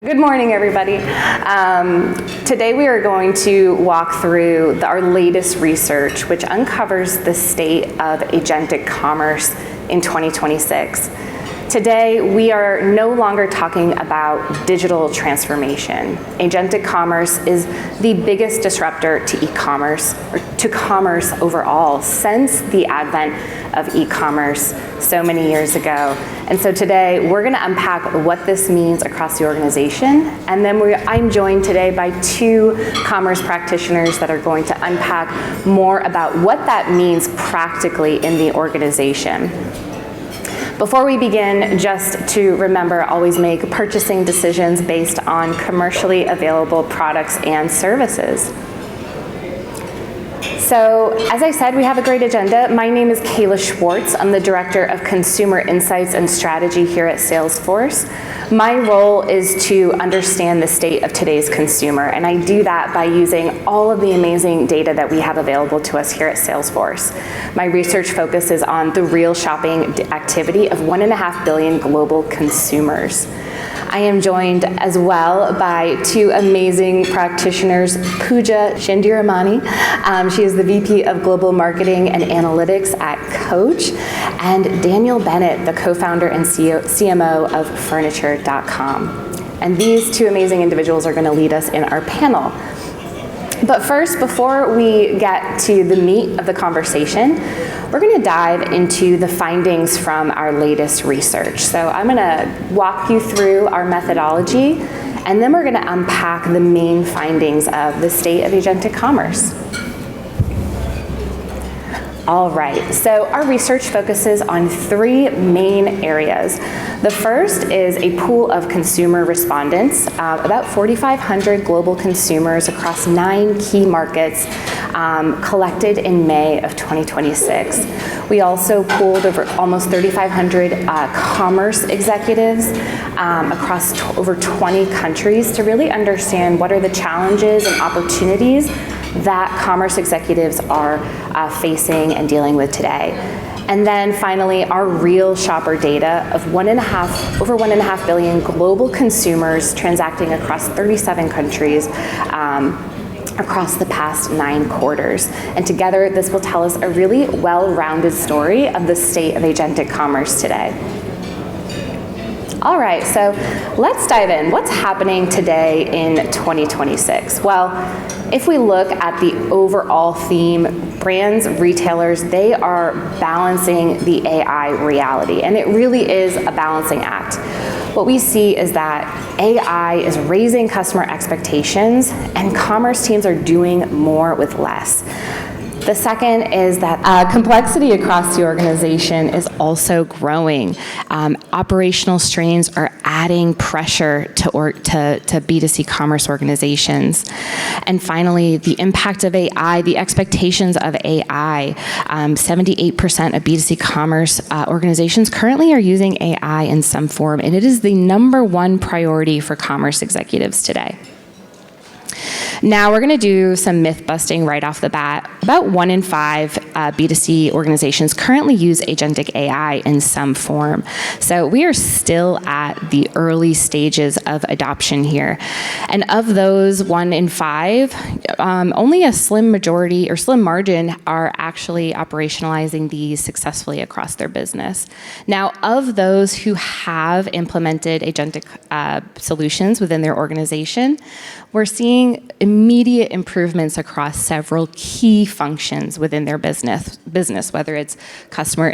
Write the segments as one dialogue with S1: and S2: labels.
S1: Good morning, everybody. Today we are going to walk through our latest research, which uncovers the state of agentic commerce in 2026. Today, we are no longer talking about digital transformation. Agentic commerce is the biggest disruptor to e-commerce, or to commerce overall, since the advent of e-commerce so many years ago. And so today, we're gonna unpack what this means across the organization, and then I'm joined today by two commerce practitioners that are going to unpack more about what that means practically in the organization. Before we begin, just to remember, always make purchasing decisions based on commercially available products and services. So, as I said, we have a great agenda. My name is Caila Schwartz. I'm the Director of Consumer Insights and Strategy here at Salesforce. My role is to understand the state of today's consumer, and I do that by using all of the amazing data that we have available to us here at Salesforce. My research focuses on the real shopping activity of 1.5 billion global consumers. I am joined as well by two amazing practitioners, Pooja Chandiramani. She is the VP of Global Marketing and Analytics at Coach, and Daniel Bennett, the co-founder and CMO of Furniture.com. And these two amazing individuals are going to lead us in our panel. But first, before we get to the meat of the conversation, we're going to dive into the findings from our latest research. So I'm going to walk you through our methodology, and then we're going to unpack the main findings of the state of agentic commerce. All right, so our research focuses on three main areas. The first is a pool of consumer respondents, about 4,500 global consumers across 9 key markets, collected in May of 2026. We also pooled over almost 3,500 commerce executives across over 20 countries to really understand what are the challenges and opportunities that commerce executives are facing and dealing with today. And then finally, our real shopper data of over 1.5 billion global consumers transacting across 37 countries across the past 9 quarters. And together, this will tell us a really well-rounded story of the state of agentic commerce today. All right, so let's dive in. What's happening today in 2026? Well, if we look at the overall theme, brands, retailers, they are balancing the AI reality, and it really is a balancing act. What we see is that AI is raising customer expectations, and commerce teams are doing more with less. The second is that complexity across the organization is also growing. Operational strains are adding pressure to B2C commerce organizations. And finally, the impact of AI, the expectations of AI. 78% of B2C commerce organizations currently are using AI in some form, and it is the #1 priority for commerce executives today. Now we're going to do some myth busting right off the bat. About 1 in 5 B2C organizations currently use agentic AI in some form. So we are still at the early stages of adoption here. And of those 1 in 5, only a slim majority or slim margin are actually operationalizing these successfully across their business. Now, of those who have implemented agentic solutions within their organization, we're seeing immediate improvements across several key functions within their business, whether it's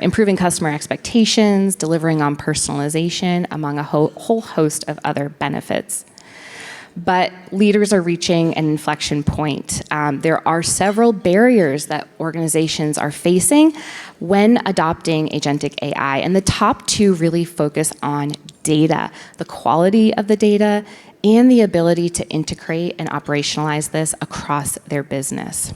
S1: improving customer expectations, delivering on personalization, among a whole host of other benefits. But leaders are reaching an inflection point. There are several barriers that organizations are facing when adopting agentic AI, and the top 2 really focus on data, the quality of the data, and the ability to integrate and operationalize this across their business.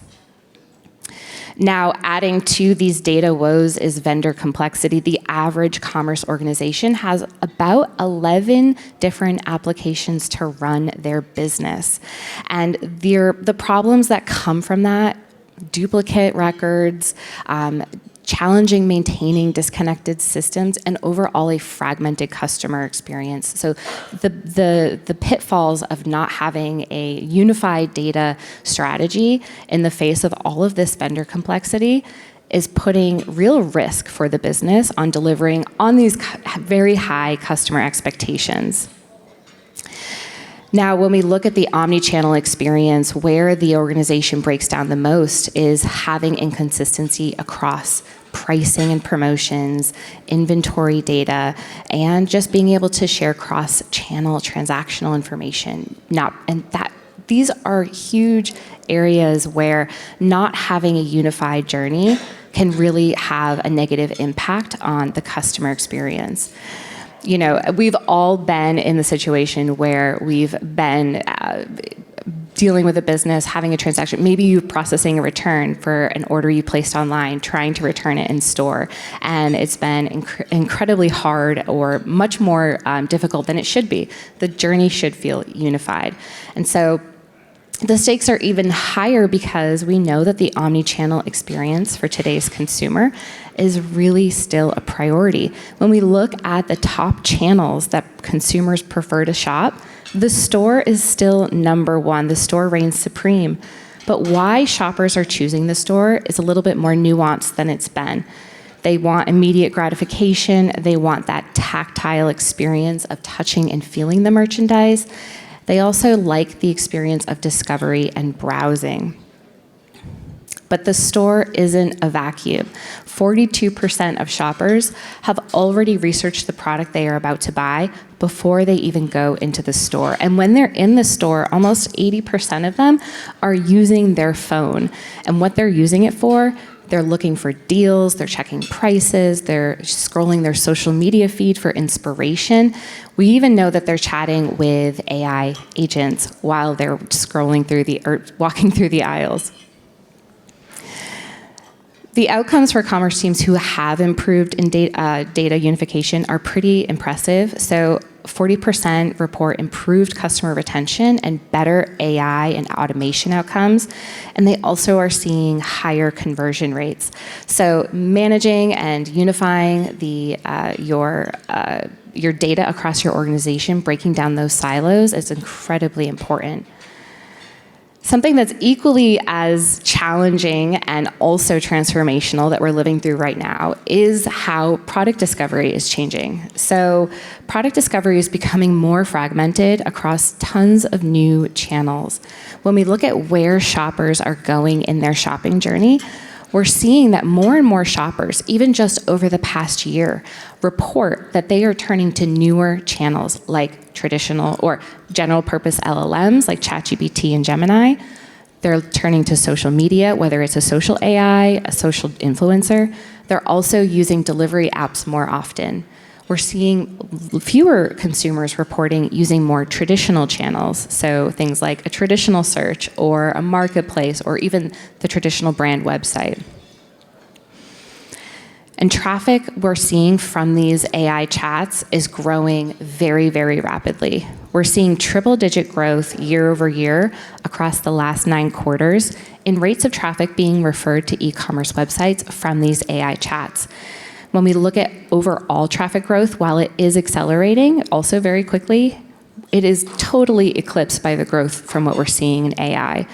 S1: Now, adding to these data woes is vendor complexity. The average commerce organization has about 11 different applications to run their business. And the problems that come from that, duplicate records, challenging maintaining disconnected systems, and overall a fragmented customer experience. So the pitfalls of not having a unified data strategy in the face of all of this vendor complexity is putting real risk for the business on delivering on these very high customer expectations. Now, when we look at the omni-channel experience, where the organization breaks down the most is having inconsistency across pricing and promotions, inventory data, and just being able to share cross-channel transactional information. These are huge areas where not having a unified journey can really have a negative impact on the customer experience. You know, we've all been in the situation where we've been dealing with a business, having a transaction. Maybe you're processing a return for an order you placed online, trying to return it in store, and it's been incredibly hard or much more difficult than it should be. The journey should feel unified. And so the stakes are even higher because we know that the omni-channel experience for today's consumer is really still a priority. When we look at the top channels that consumers prefer to shop, the store is still number one. The store reigns supreme. But why shoppers are choosing the store is a little bit more nuanced than it's been. They want immediate gratification. They want that tactile experience of touching and feeling the merchandise. They also like the experience of discovery and browsing. But the store isn't a vacuum. 42% of shoppers have already researched the product they are about to buy before they even go into the store. And when they're in the store, almost 80% of them are using their phone. And what they're using it for, they're looking for deals, they're checking prices, they're scrolling their social media feed for inspiration. We even know that they're chatting with AI agents while they're scrolling through or walking through the aisles. The outcomes for commerce teams who have improved in data unification are pretty impressive. So 40% report improved customer retention and better AI and automation outcomes. And they also are seeing higher conversion rates. So managing and unifying your data across your organization, breaking down those silos is incredibly important. Something that's equally as challenging and also transformational that we're living through right now is how product discovery is changing. So product discovery is becoming more fragmented across tons of new channels. When we look at where shoppers are going in their shopping journey, we're seeing that more and more shoppers, even just over the past year, report that they are turning to newer channels like traditional or general purpose LLMs like ChatGPT and Gemini. They're turning to social media, whether it's a social AI, a social influencer. They're also using delivery apps more often. We're seeing fewer consumers reporting using more traditional channels, so things like a traditional search or a marketplace or even the traditional brand website. And traffic we're seeing from these AI chats is growing very, very rapidly. We're seeing triple-digit growth year over year across the last 9 quarters in rates of traffic being referred to e-commerce websites from these AI chats. When we look at overall traffic growth, while it is accelerating also very quickly, it is totally eclipsed by the growth from what we're seeing in AI.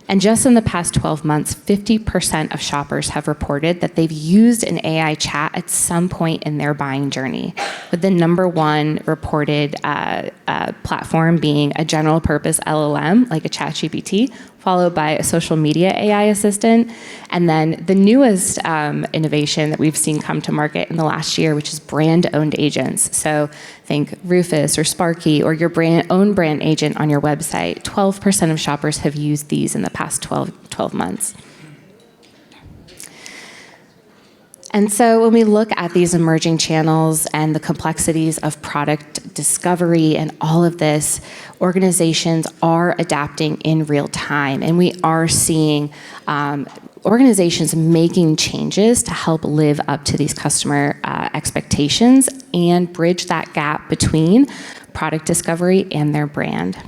S1: And just in the past 12 months, 50% of shoppers have reported that they've used an AI chat at some point in their buying journey, with the number one reported platform being a general purpose LLM, like a ChatGPT, followed by a social media AI assistant, and then the newest innovation that we've seen come to market in the last year, which is brand-owned agents. So think Rufus or Sparky or your own brand agent on your website. 12% of shoppers have used these in the past 12 months. And so when we look at these emerging channels and the complexities of product discovery and all of this, organizations are adapting in real time. And we are seeing organizations making changes to help live up to these customer expectations and bridge that gap between product discovery and their brand.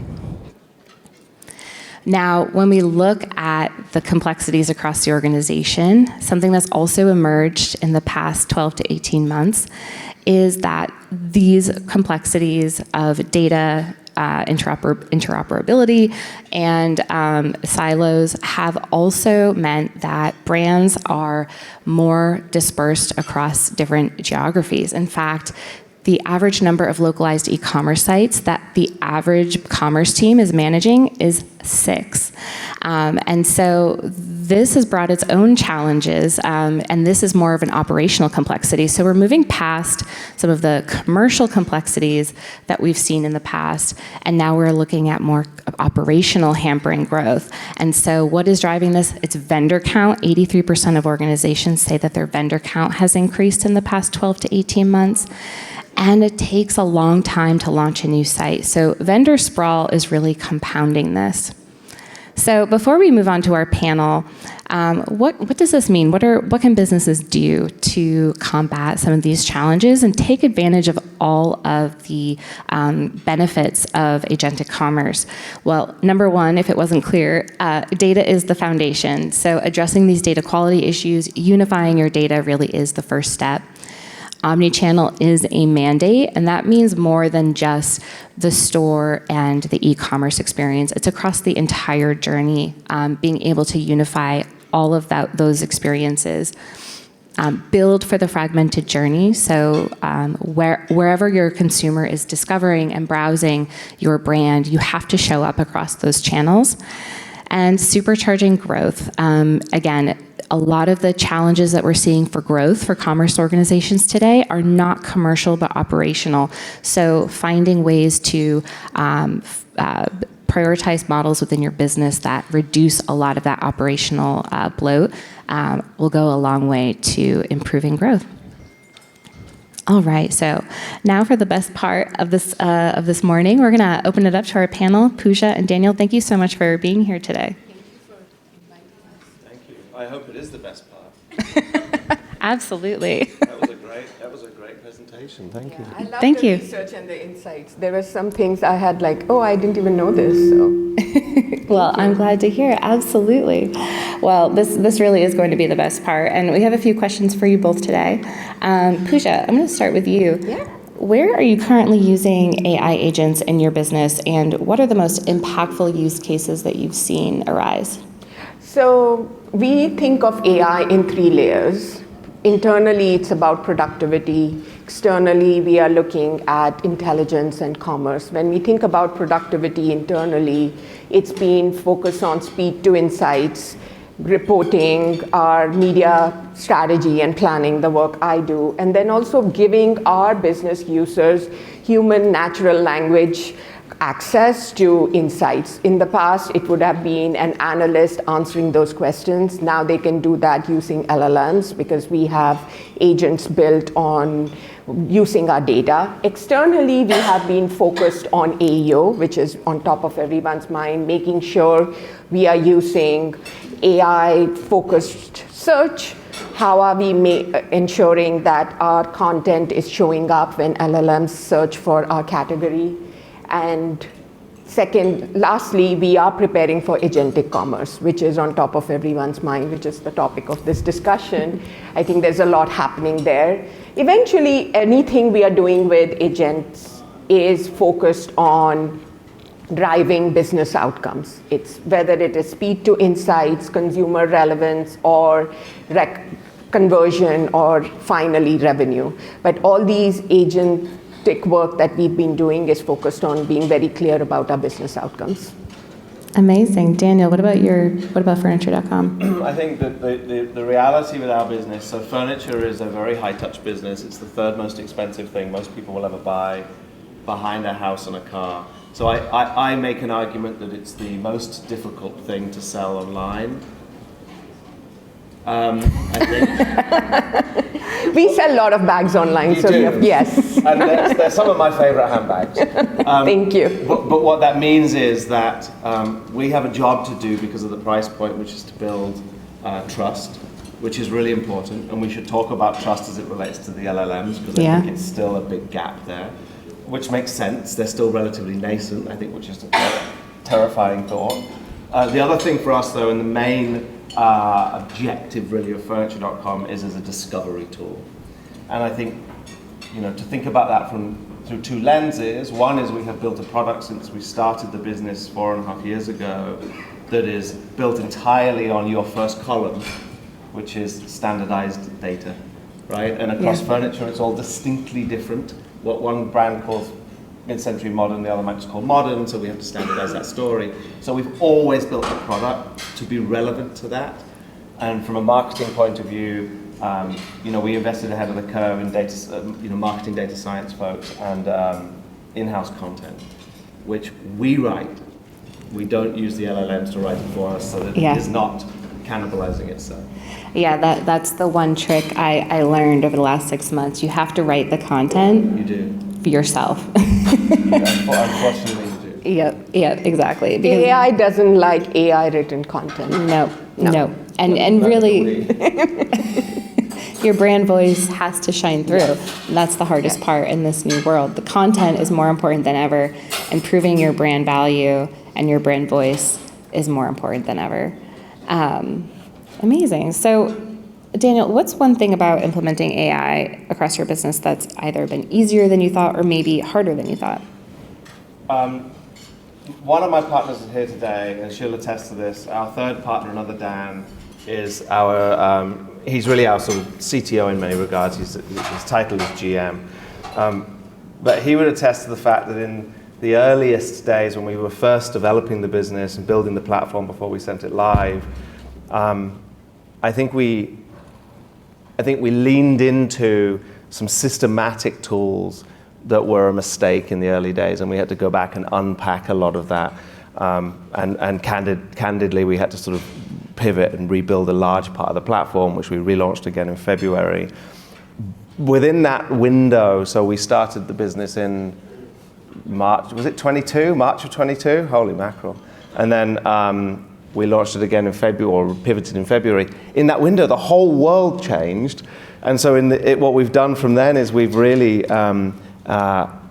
S1: Now, when we look at the complexities across the organization, something that's also emerged in the past 12 to 18 months is that these complexities of data, interoperability, and silos have also meant that brands are more dispersed across different geographies. In fact, the average number of localized e-commerce sites that the average commerce team is managing is 6. And so this has brought its own challenges, and this is more of an operational complexity. So we're moving past some of the commercial complexities that we've seen in the past, and now we're looking at more operational hampering growth. And so what is driving this? It's vendor count. 83% of organizations say that their vendor count has increased in the past 12 to 18 months. And it takes a long time to launch a new site. So vendor sprawl is really compounding this. So before we move on to our panel, what does this mean? What can businesses do to combat some of these challenges and take advantage of all of the benefits of agentic commerce? Well, number one, if it wasn't clear, data is the foundation. So addressing these data quality issues, unifying your data really is the first step. Omnichannel is a mandate, and that means more than just the store and the e-commerce experience. It's across the entire journey, being able to unify all of those experiences. Build for the fragmented journey, so wherever your consumer is discovering and browsing your brand, you have to show up across those channels. And supercharging growth. Again, a lot of the challenges that we're seeing for growth for commerce organizations today are not commercial but operational. So finding ways to prioritize models within your business that reduce a lot of that operational bloat will go a long way to improving growth. All right, so now for the best part of this morning, we're going to open it up to our panel. Pooja and Daniel, thank you so much for being here today.
S2: Thank you for inviting us. Thank you. I hope it is the best part.
S1: Absolutely.
S2: That was a great presentation. Thank you.
S3: I love
S1: Thank
S3: the
S1: you.
S3: research and the insights. There were some things I had like, oh, I didn't even know this. So.
S1: Well, I'm glad to hear it. Absolutely. Well, this really is going to be the best part, and we have a few questions for you both today. Pooja, I'm going to start with you.
S3: Yeah.
S1: Where are you currently using AI agents in your business, and what are the most impactful use cases that you've seen arise?
S3: So we think of AI in 3 layers. Internally, it's about productivity. Externally, we are looking at intelligence and commerce. When we think about productivity internally, it's been focused on speed to insights, reporting, our media strategy and planning, the work I do, and then also giving our business users human natural language access to insights. In the past, it would have been an analyst answering those questions. Now they can do that using LLMs because we have agents built on using our data. Externally, we have been focused on AEO, which is on top of everyone's mind, making sure we are using AI-focused search. How are we ensuring that our content is showing up when LLMs search for our category? And lastly, we are preparing for agentic commerce, which is on top of everyone's mind, which is the topic of this discussion. I think there's a lot happening there. Eventually, anything we are doing with agents is focused on driving business outcomes. It's whether it is speed to insights, consumer relevance, or conversion, or finally revenue. But all these agentic work that we've been doing is focused on being very clear about our business outcomes.
S1: Amazing. Daniel, what about furniture.com?
S2: I think that the reality with our business, so furniture is a very high-touch business. It's the 3rd most expensive thing most people will ever buy behind a house and a car. So I make an argument that it's the most difficult thing to sell online. I think.
S3: We sell a lot of bags online.
S2: You do?
S3: Yes.
S2: And they're some of my favorite handbags.
S3: Thank you.
S2: But what that means is that we have a job to do because of the price point, which is to build trust, which is really important. And we should talk about trust as it relates to the LLMs, because I think it's still a big gap there, which makes sense. They're still relatively nascent, I think, which is a terrifying thought. The other thing for us, though, and the main objective really of furniture.com is as a discovery tool. And I think, to think about that through two lenses. One is we have built a product since we started the business 4.5 years ago that is built entirely on your first column, which is standardized data, right? And across furniture, it's all distinctly different. What one brand calls mid-century modern, the other might just call modern, so we have to standardize that story. So we've always built the product to be relevant to that. And from a marketing point of view, we invested ahead of the curve in data, marketing data science folks and in-house content, which we write. We don't use the LLMs to write it for us, so that it is not cannibalizing itself. Yeah,
S1: that's the one trick I learned over the last 6 months. You have to write the content.
S2: You do.
S1: Yourself.
S2: Unfortunately, you do.
S1: Yeah, exactly.
S3: Because AI doesn't like AI written content.
S1: No. And really, your brand voice has to shine through. And that's the hardest part in this new world. The content is more important than ever, and proving your brand value and your brand voice is more important than ever. Amazing. So, Daniel, what's one thing about implementing AI across your business that's either been easier than you thought or maybe harder than you thought?
S2: One of my partners is here today, and she'll attest to this. Our third partner, another Dan, is he's really our sort of CTO in many regards. His title is GM. But he would attest to the fact that in the earliest days when we were first developing the business and building the platform before we sent it live, I think we leaned into some systematic tools that were a mistake in the early days, and we had to go back and unpack a lot of that. And candidly, we had to sort of pivot and rebuild a large part of the platform, which we relaunched again in February. Within that window, so we started the business in March, was it 22? March of 22? Holy mackerel. And then we launched it again in February, or pivoted in February. In that window, the whole world changed. And so what we've done from then is we've really,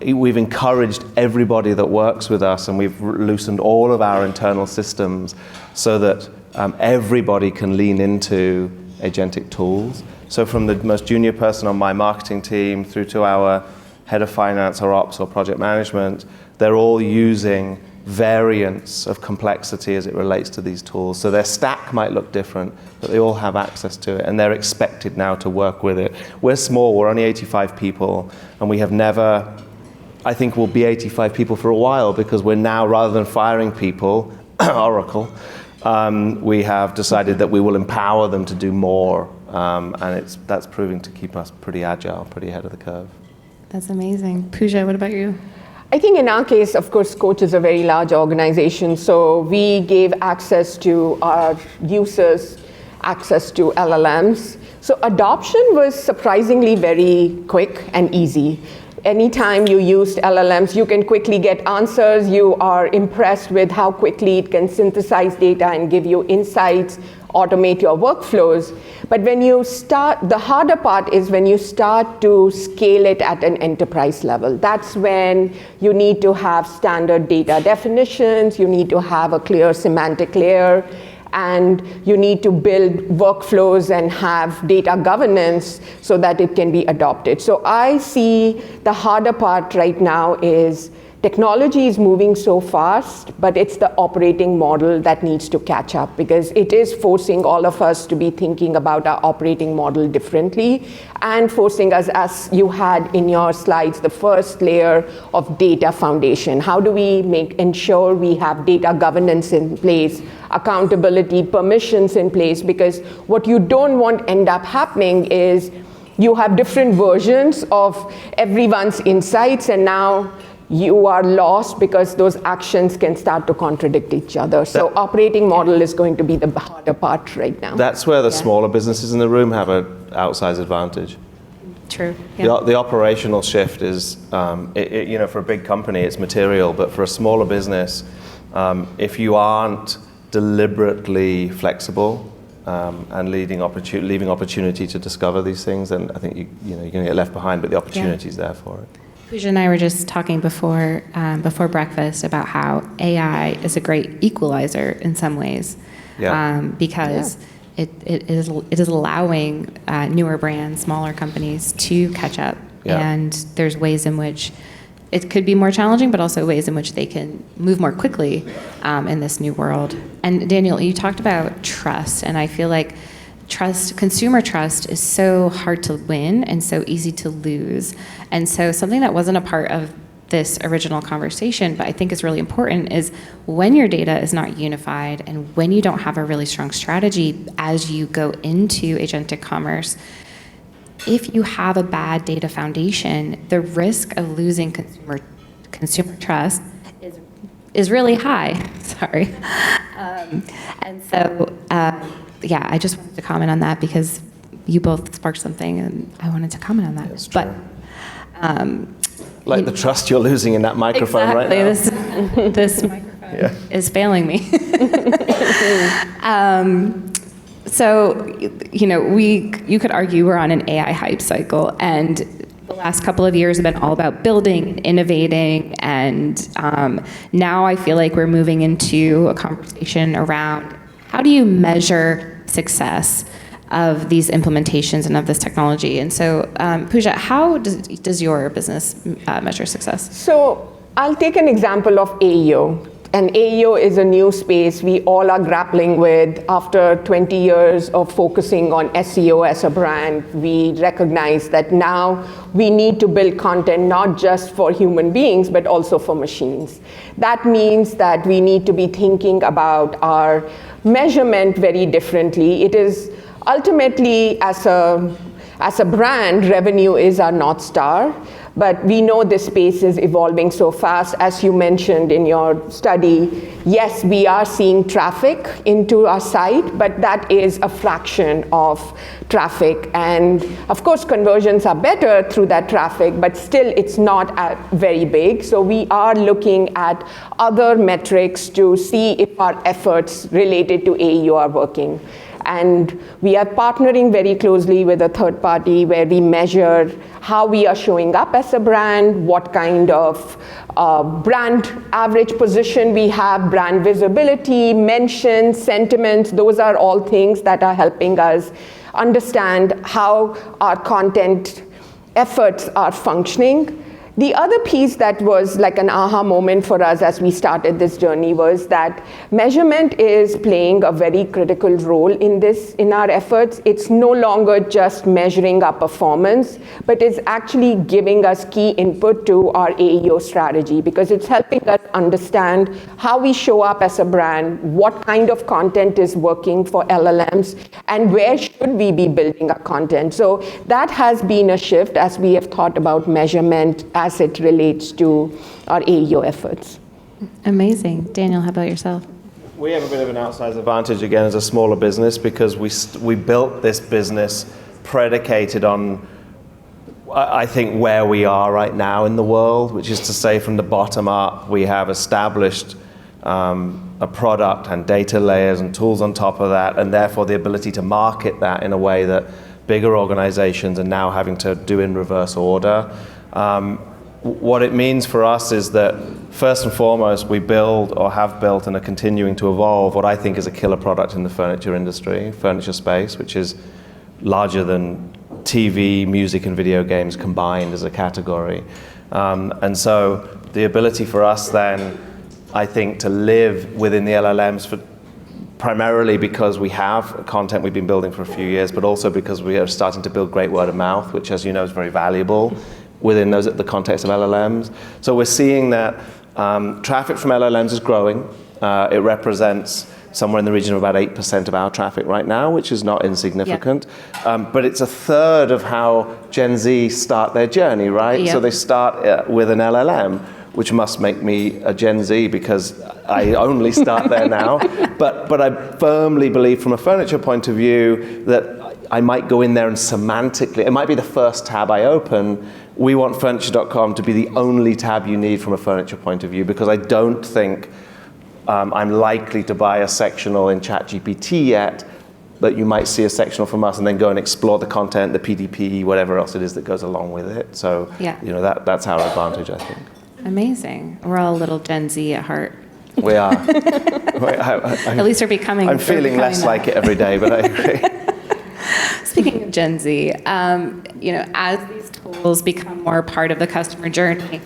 S2: we've encouraged everybody that works with us, and we've loosened all of our internal systems so that everybody can lean into agentic tools. So from the most junior person on my marketing team through to our head of finance or ops or project management, they're all using variants of complexity as it relates to these tools. So their stack might look different, but they all have access to it, and they're expected now to work with it. We're small, we're only 85 people, and we have never, I think we'll be 85 people for a while, because we're now, rather than firing people, Oracle, we have decided that we will empower them to do more, and that's proving to keep us pretty agile, pretty ahead of the curve.
S1: That's amazing. Pooja, what about you?
S3: I think in our case, of course, Coach is a very large organization, so we gave access to our users, access to LLMs. So adoption was surprisingly very quick and easy. Anytime you used LLMs, you can quickly get answers. You are impressed with how quickly it can synthesize data and give you insights, automate your workflows. But when you start, the harder part is when you start to scale it at an enterprise level. That's when you need to have standard data definitions, you need to have a clear semantic layer, and you need to build workflows and have data governance so that it can be adopted. So I see the harder part right now is technology is moving so fast, but it's the operating model that needs to catch up, because it is forcing all of us to be thinking about our operating model differently, and forcing us, as you had in your slides, the first layer of data foundation. How do we ensure we have data governance in place, accountability, permissions in place? Because what you don't want end up happening is you have different versions of everyone's insights, and now you are lost because those actions can start to contradict each other. So operating model is going to be the harder part right now.
S2: That's where the smaller businesses in the room have an outsized advantage.
S1: True. Yeah.
S2: The operational shift is, for a big company, it's material, but for a smaller business, if you aren't deliberately flexible and leaving opportunity to discover these things, then I think you're going to get left behind, but the opportunity is there for it.
S1: Pooja and I were just talking before breakfast about how AI is a great equalizer in some ways, because it is allowing newer brands, smaller companies to catch up, and there's ways in which it could be more challenging, but also ways in which they can move more quickly in this new world. And Daniel, you talked about trust, and I feel like consumer trust is so hard to win and so easy to lose. And so something that wasn't a part of this original conversation, but I think is really important, is when your data is not unified and when you don't have a really strong strategy as you go into agentic commerce, if you have a bad data foundation, the risk of losing consumer trust is really high. Sorry. And so, I just wanted to comment on that because you both sparked something, and I wanted to comment on that.
S2: That's true.
S1: But
S2: the trust you're losing in that microphone right now.
S1: This microphone is failing me. So, you could argue we're on an AI hype cycle, and the last couple of years have been all about building and innovating, and now I feel like we're moving into a conversation around how do you measure success of these implementations and of this technology. And so, Pooja, how does your business measure success?
S3: So I'll take an example of AEO. And AEO is a new space we all are grappling with. After 20 years of focusing on SEO as a brand, we recognize that now we need to build content not just for human beings, but also for machines. That means that we need to be thinking about our measurement very differently. It is ultimately, as a brand, revenue is our North Star. But we know this space is evolving so fast. As you mentioned in your study, yes, we are seeing traffic into our site, but that is a fraction of traffic. And of course, conversions are better through that traffic, but still it's not very big. So we are looking at other metrics to see if our efforts related to AEO are working. And we are partnering very closely with a third party where we measure how we are showing up as a brand, what kind of brand average position we have, brand visibility, mentions, sentiments. Those are all things that are helping us understand how our content efforts are functioning. The other piece that was like an aha moment for us as we started this journey was that measurement is playing a very critical role in our efforts. It's no longer just measuring our performance, but it's actually giving us key input to our AEO strategy, because it's helping us understand how we show up as a brand, what kind of content is working for LLMs, and where should we be building our content. So that has been a shift as we have thought about measurement as it relates to our AEO efforts.
S1: Amazing. Daniel, how about yourself?
S2: We have a bit of an outsized advantage, again, as a smaller business, because we built this business predicated on, I think, where we are right now in the world, which is to say, from the bottom up, we have established a product and data layers and tools on top of that, and therefore the ability to market that in a way that bigger organizations are now having to do in reverse order. What it means for us is that, first and foremost, we build or have built and are continuing to evolve what I think is a killer product in the furniture space, which is larger than TV, music, and video games combined as a category. And so the ability for us then, I think, to live within the LLMs primarily because we have content we've been building for a few years, but also because we are starting to build great word of mouth, which, as you know, is very valuable within the context of LLMs. So we're seeing that traffic from LLMs is growing. It represents somewhere in the region of about 8% of our traffic right now, which is not insignificant. Yeah. But it's a third of how Gen Z start their journey, right? Yeah. So they start with an LLM, which must make me a Gen Z because I only start there now. But I firmly believe from a furniture point of view that I might go in there and semantically, it might be the first tab I open. We want furniture.com to be the only tab you need from a furniture point of view, because I don't think I'm likely to buy a sectional in ChatGPT yet but you might see a sectional from us and then go and explore the content, the PDP, whatever else it is that goes along with it. So,
S1: Yeah.
S2: That's our advantage, I think.
S1: Amazing. We're all a little Gen Z at heart.
S2: We are.
S1: At least we're becoming.
S2: I'm feeling less like it every day, but I agree.
S1: Speaking of Gen Z, as these tools become more part of the customer journey,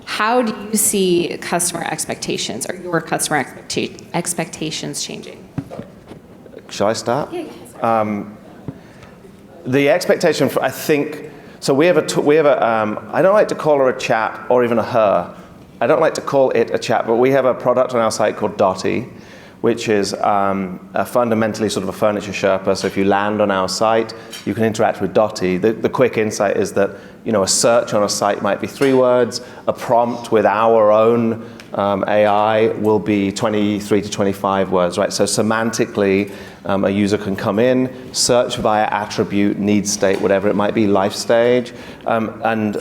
S1: how do you see customer expectations or your customer expectations changing?
S2: Shall I start?
S1: Yeah.
S2: The expectation, I think, so we have I don't like to call her a chat or even a her. I don't like to call it a chat, but we have a product on our site called Dotty, which is fundamentally sort of a furniture Sherpa. So if you land on our site, you can interact with Dotty. The quick insight is that a search on a site might be 3 words. A prompt with our own AI will be 23 to 25 words, right? So semantically, a user can come in, search via attribute, need state, whatever it might be, life stage, and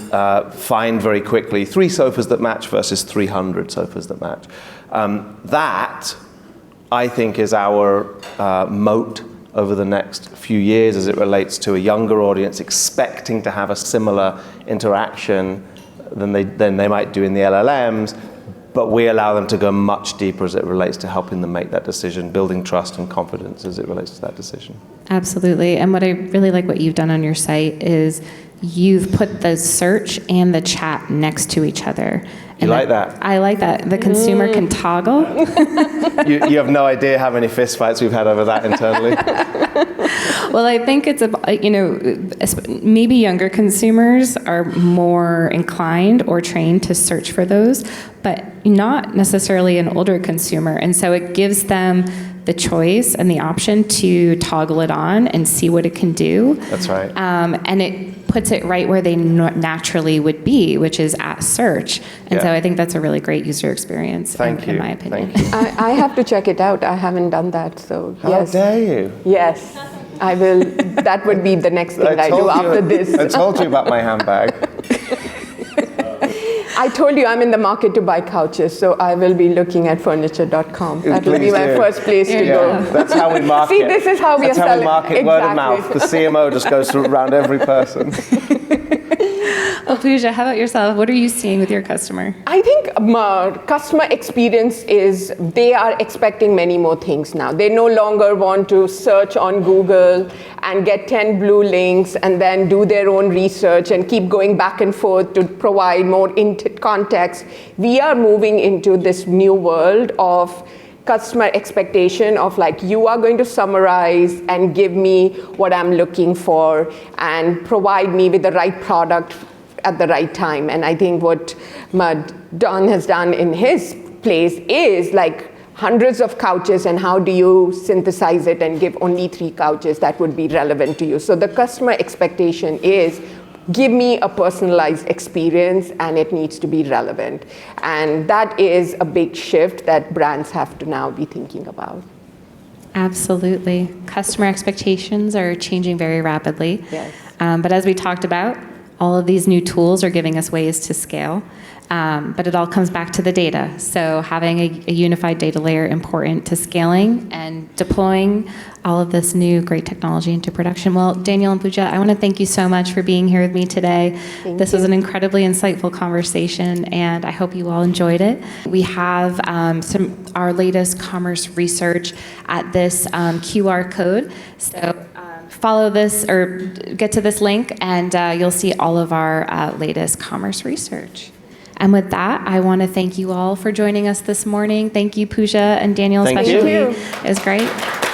S2: find very quickly 3 sofas that match versus 300 sofas that match. That, I think, is our moat over the next few years as it relates to a younger audience expecting to have a similar interaction than they might do in the LLMs, but we allow them to go much deeper as it relates to helping them make that decision, building trust and confidence as it relates to that decision.
S1: Absolutely. And what I really like what you've done on your site is you've put the search and the chat next to each other.
S2: You like that?
S1: I like that. The consumer can toggle.
S2: You have no idea how many fistfights we've had over that internally.
S1: Well, I think it's maybe younger consumers are more inclined or trained to search for those, but not necessarily an older consumer. And so it gives them the choice and the option to toggle it on and see what it can do.
S2: That's right.
S1: And it puts it right where they naturally would be, which is at search. And so I think that's a really great user experience, in my opinion.
S2: Thank you.
S3: I have to check it out. I haven't done that, so yes.
S2: How dare you?
S3: Yes, I will. That would be the next thing I do after this.
S2: I told you about my handbag.
S3: I told you I'm in the market to buy couches, so I will be looking at furniture.com. That will be
S2: Please
S3: my
S2: do.
S3: first place to go.
S2: That's how we market.
S3: See, this is how we
S2: That's
S3: are
S2: how
S3: selling.
S2: we market word of mouth. The CMO just goes around every person.
S1: Well, Pooja, how about yourself? What are you seeing with your customer?
S3: I think customer experience is, they are expecting many more things now. They no longer want to search on Google and get 10 blue links and then do their own research and keep going back and forth to provide more context. We are moving into this new world of customer expectation of you are going to summarize and give me what I'm looking for and provide me with the right product at the right time. And I think what Don has done in his place is hundreds of couches, and how do you synthesize it and give only 3 couches that would be relevant to you. So the customer expectation is, give me a personalized experience, and it needs to be relevant. And that is a big shift that brands have to now be thinking about.
S1: Absolutely. Customer expectations are changing very rapidly.
S3: Yes.
S1: But as we talked about, all of these new tools are giving us ways to scale. But it all comes back to the data. So having a unified data layer important to scaling and deploying all of this new great technology into production. Well, Daniel and Pooja, I want to thank you so much for being here with me today. This was an incredibly insightful conversation, and I hope you all enjoyed it. We have our latest commerce research at this QR code. So follow this or get to this link, and you'll see all of our latest commerce research. And with that, I want to thank you all for joining us this morning. Thank you, Pooja and Daniel, especially.
S2: Thank you.
S1: It was great.